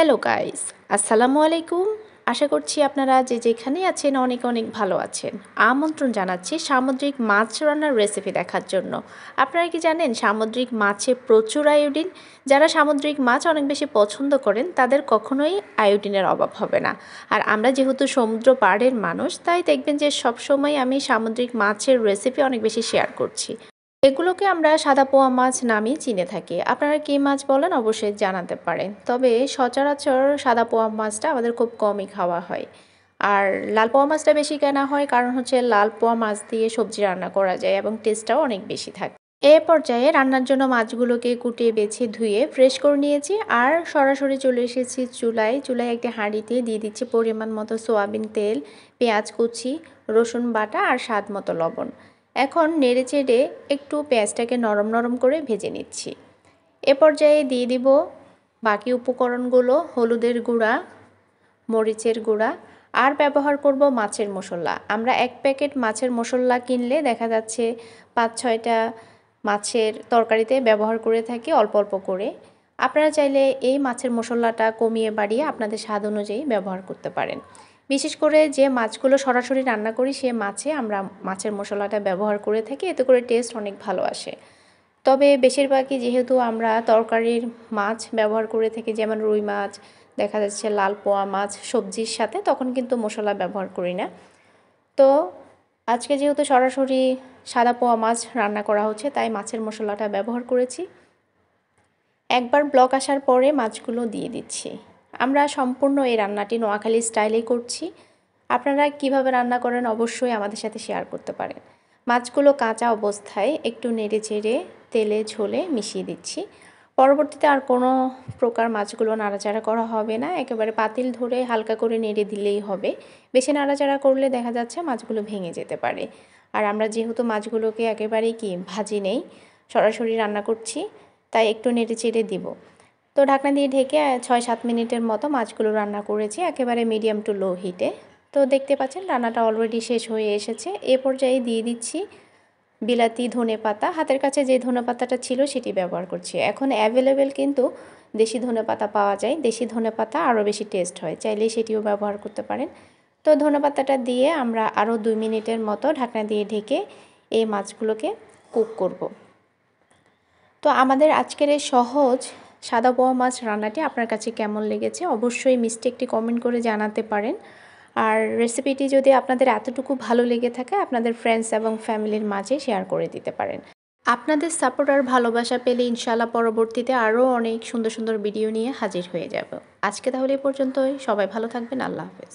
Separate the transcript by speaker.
Speaker 1: Hello guys, আসসালামু আলাইকুম। আশা করছি আপনারা যে যেখানে আছেন অনেক অনেক ভালো আছেন। আমন্ত্রণ জানাচ্ছি সামুদ্রিক মাছ রান্নার রেসিপি দেখার জন্য। আপনারা কি জানেন সামুদ্রিক মাছে প্রচুর আয়োডিন? যারা সামুদ্রিক মাছ অনেক বেশি পছন্দ করেন তাদের কখনোই আয়োডিনের অভাব হবে না। আর আমরা যেহেতু সমুদ্র পাড়ের মানুষ, তাই দেখবেন যে সবসময় আমি সামুদ্রিক মাছের রেসিপি অনেক বেশি শেয়ার করছি। এগুলোকে আমরা সাদা পোয়া মাছ নামেই চিনে থাকি। আপনারা কী মাছ বলেন অবশ্যই জানাতে পারেন। তবে সচরাচর সাদা পোয়া মাছটা আমাদের খুব কমই খাওয়া হয়। আর লাল পোয়া মাছটা বেশি কেনা হয়, কারণ হচ্ছে লাল পোয়া মাছ দিয়ে সবজি রান্না করা যায় এবং টেস্টটাও অনেক বেশি থাকে। এ পর্যায়ে রান্নার জন্য মাছগুলোকে কুটিয়ে বেছে ধুয়ে ফ্রেশ করে নিয়েছি আর সরাসরি চলে এসেছি চুলায়। একটি হাঁড়িতে দিয়ে দিচ্ছি পরিমাণ মতো সয়াবিন তেল, পেঁয়াজ কুচি, রসুন বাটা আর স্বাদ মতো লবণ। এখন নেড়ে চেড়ে একটু পেঁয়াজটাকে নরম নরম করে ভেজে নিচ্ছি। এ পর্যায়ে দিয়ে দিব বাকি উপকরণগুলো: হলুদের গুঁড়া, মরিচের গুঁড়া আর ব্যবহার করব মাছের মশলা। আমরা 1 প্যাকেট মাছের মশলা কিনলে দেখা যাচ্ছে 5-6টা মাছের তরকারিতে ব্যবহার করে থাকি অল্প অল্প করে। আপনারা চাইলে এই মাছের মশলাটা কমিয়ে বাড়িয়ে আপনাদের স্বাদ অনুযায়ী ব্যবহার করতে পারেন। বিশেষ করে যে মাছগুলো সরাসরি রান্না করি সে মাছে আমরা মাছের মশলাটা ব্যবহার করে থাকি, এতে করে টেস্ট অনেক ভালো আসে। তবে বেশিরভাগই যেহেতু আমরা তরকারির মাছ ব্যবহার করে থাকি, যেমন রুই মাছ, দেখা যাচ্ছে লাল পোয়া মাছ সবজির সাথে, তখন কিন্তু মশলা ব্যবহার করি না। তো আজকে যেহেতু সরাসরি সাদা পোয়া মাছ রান্না করা হচ্ছে, তাই মাছের মশলাটা ব্যবহার করেছি। একবার ব্লক আসার পরে মাছগুলো দিয়ে দিচ্ছি। আমরা সম্পূর্ণ এই রান্নাটি নোয়াখালী স্টাইলেই করছি। আপনারা কিভাবে রান্না করেন অবশ্যই আমাদের সাথে শেয়ার করতে পারেন। মাছগুলো কাঁচা অবস্থায় একটু নেড়ে চেড়ে তেলে ঝোলে মিশিয়ে দিচ্ছি। পরবর্তীতে আর কোনো প্রকার মাছগুলো নাড়াচাড়া করা হবে না, একেবারে পাতিল ধরে হালকা করে নেড়ে দিলেই হবে। বেশি নাড়াচাড়া করলে দেখা যাচ্ছে মাছগুলো ভেঙে যেতে পারে। আর আমরা যেহেতু মাছগুলোকে একেবারেই ভাজি নেই, সরাসরি রান্না করছি, তাই একটু নেড়ে চেড়ে দিব। তো ঢাকনা দিয়ে ঢেকে 6-7 মিনিটের মতো মাছগুলো রান্না করেছি একেবারে মিডিয়াম টু লো হিটে। তো দেখতে পাচ্ছেন রান্নাটা অলরেডি শেষ হয়ে এসেছে। এ পর্যায়ে দিয়ে দিচ্ছি বিলাতি ধনেপাতা। হাতের কাছে যে ধনেপাতাটা ছিল সেটি ব্যবহার করছি। এখন অ্যাভেলেবেল কিন্তু দেশি ধনেপাতা পাওয়া যায়। দেশি ধনেপাতা আরও বেশি টেস্ট হয়, চাইলে সেটিও ব্যবহার করতে পারেন। তো ধনেপাতাটা দিয়ে আমরা আরও 2 মিনিটের মতো ঢাকনা দিয়ে ঢেকে এই মাছগুলোকে কুক করব। তো আমাদের আজকের এই সহজ সাদা পোয়া মাছ রান্নাটি আপনার কাছে কেমন লেগেছে অবশ্যই মিষ্টি একটি কমেন্ট করে জানাতে পারেন। আর রেসিপিটি যদি আপনাদের এতটুকু ভালো লেগে থাকে, আপনাদের ফ্রেন্ডস এবং ফ্যামিলির মাঝে শেয়ার করে দিতে পারেন। আপনাদের সাপোর্ট আর ভালোবাসা পেলে ইনশাআল্লাহ পরবর্তীতে আরও অনেক সুন্দর সুন্দর ভিডিও নিয়ে হাজির হয়ে যাব। আজকে তাহলে এই পর্যন্তই। সবাই ভালো থাকবেন। আল্লাহ হাফেজ।